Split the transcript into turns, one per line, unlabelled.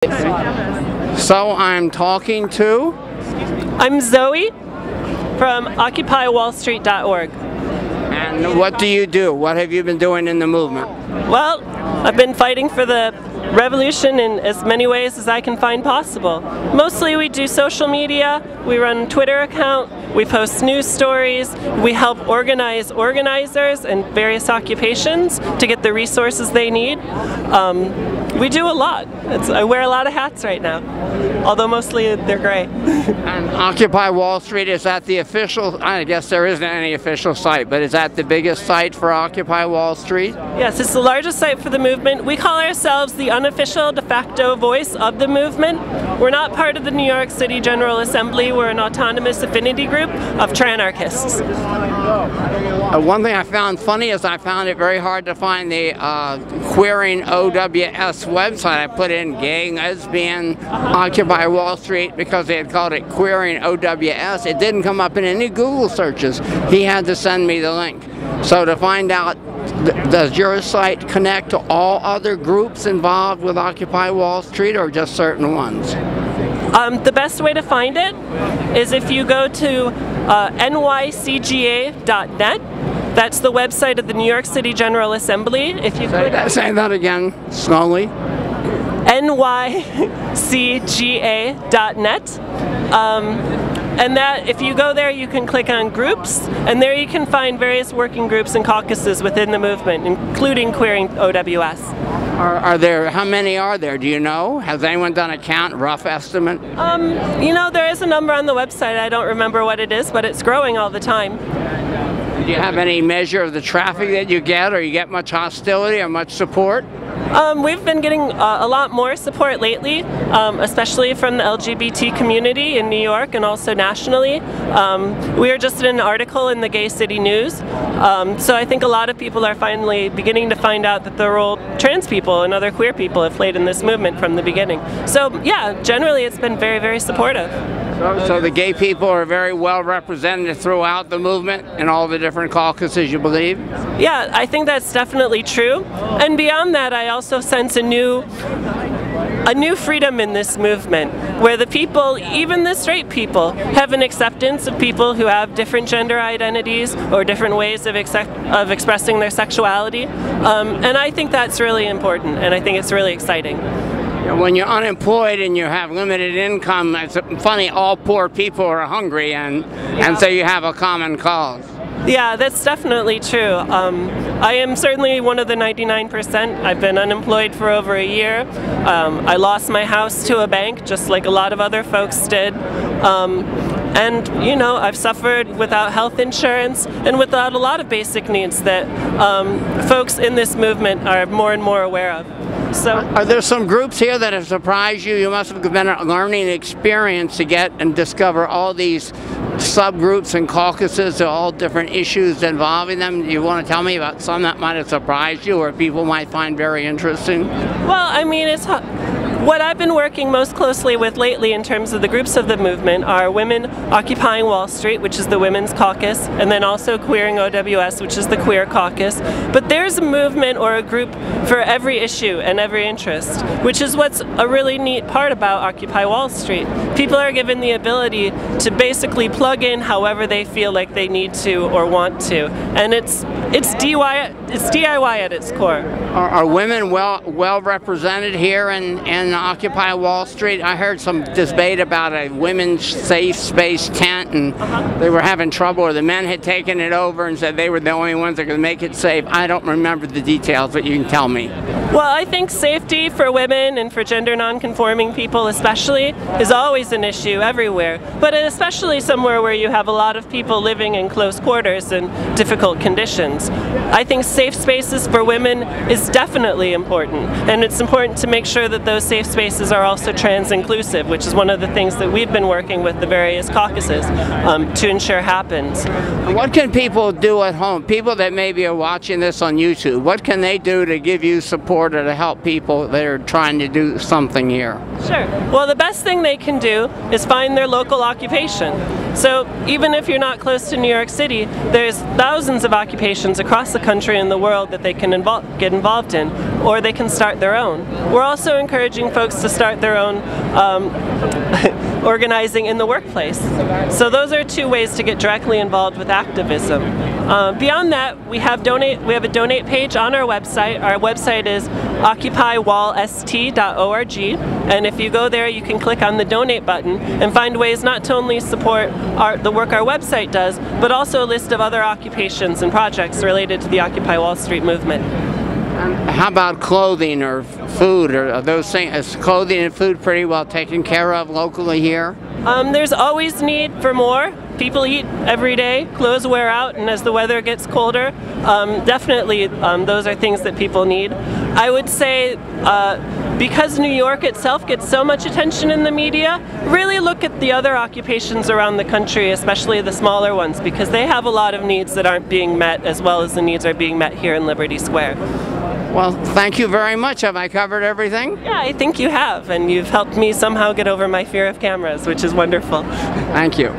So I'm talking to?
I'm Zoe from OccupyWallStreet.org.
And what do you do? What have you been doing in the movement?
Well, I've been fighting for the revolution in as many ways as I can find possible. Mostly we do social media, we run a Twitter account, we post news stories, we help organize organizers and various occupations to get the resources they need. We do a lot. I wear a lot of hats right now, although mostly they're gray.
And Occupy Wall Street, is that the official, I guess there isn't any official site, but is that the biggest site for Occupy Wall Street?
Yes, it's the largest site for the movement. We call ourselves the unofficial de facto voice of the movement. We're not part of the New York City General Assembly. We're an autonomous affinity group of tranarchists.
One thing I found funny is I found it very hard to find the Queering OWS website. I put in gay, lesbian, Occupy Wall Street because they had called it Queering OWS. It didn't come up in any Google searches. He had to send me the link. So to find out, does your site connect to all other groups involved with Occupy Wall Street or just certain ones?
The best way to find it is if you go to nycga.net. That's the website of the New York City General Assembly. If you
say that again, slowly.
nycga.net. And that, if you go there, you can click on groups, and there you can find various working groups and caucuses within the movement, including Queering OWS.
Are there, how many are there, do you know? Has anyone done a count, rough estimate?
You know, there is a number on the website. I don't remember what it is, but it's growing all the time.
Do you have any measure of the traffic that you get, or you get much hostility or much support?
We've been getting a lot more support lately, especially from the LGBT community in New York and also nationally. We were just in an article in the Gay City News, so I think a lot of people are finally beginning to find out that the role trans people and other queer people have played in this movement from the beginning. So yeah, generally it's been very, very supportive.
So the gay people are very well represented throughout the movement in all the different caucuses, you believe?
Yeah, I think that's definitely true. And beyond that, I also sense a new freedom in this movement, where the people, even the straight people, have an acceptance of people who have different gender identities or different ways of expressing their sexuality. And I think that's really important, and I think it's really exciting.
When you're unemployed and you have limited income, it's funny, all poor people are hungry, and so you have a common cause.
Yeah, that's definitely true. I am certainly one of the 99%. I've been unemployed for over a year. I lost my house to a bank, just like a lot of other folks did. And, you know, I've suffered without health insurance and without a lot of basic needs that folks in this movement are more and more aware of. So,
are there some groups here that have surprised you? You must have been a learning experience to get and discover all these subgroups and caucuses, all different issues involving them. Do you want to tell me about some that might have surprised you or people might find very interesting?
Well, I mean, what I've been working most closely with lately in terms of the groups of the movement are Women Occupying Wall Street, which is the Women's Caucus, and then also Queering OWS, which is the Queer Caucus. But there's a movement or a group for every issue and every interest, which is what's a really neat part about Occupy Wall Street. People are given the ability to basically plug in however they feel like they need to or want to, and it's DIY at its core.
Are women well represented here in Occupy Wall Street? I heard some debate about a women's safe space tent, and they were having trouble, or the men had taken it over and said they were the only ones that could make it safe. I don't remember the details, but you can tell me.
Well, I think safety for women and for gender non-conforming people especially is always an issue everywhere, but especially somewhere where you have a lot of people living in close quarters and difficult conditions. I think safe spaces for women is definitely important, and it's important to make sure that those safe spaces are also trans-inclusive, which is one of the things that we've been working with the various caucuses to ensure happens.
What can people do at home? People that maybe are watching this on YouTube, what can they do to give you support order to help people that are trying to do something here?
Sure. Well, the best thing they can do is find their local occupation. So even if you're not close to New York City, there's thousands of occupations across the country and the world that they can get involved in, or they can start their own. We're also encouraging folks to start their own organizing in the workplace. So those are two ways to get directly involved with activism. Beyond that, we have a donate page on our website. Our website is occupywallst.org, and if you go there, you can click on the donate button and find ways not to only support the work our website does, but also a list of other occupations and projects related to the Occupy Wall Street movement.
How about clothing or food, or are those things? Is clothing and food pretty well taken care of locally here?
There's always need for more. People eat every day, clothes wear out, and as the weather gets colder, definitely those are things that people need. I would say because New York itself gets so much attention in the media, really look at the other occupations around the country, especially the smaller ones, because they have a lot of needs that aren't being met as well as the needs are being met here in Liberty Square.
Well, thank you very much. Have I covered everything?
Yeah, I think you have, and you've helped me somehow get over my fear of cameras, which is wonderful.
Thank you.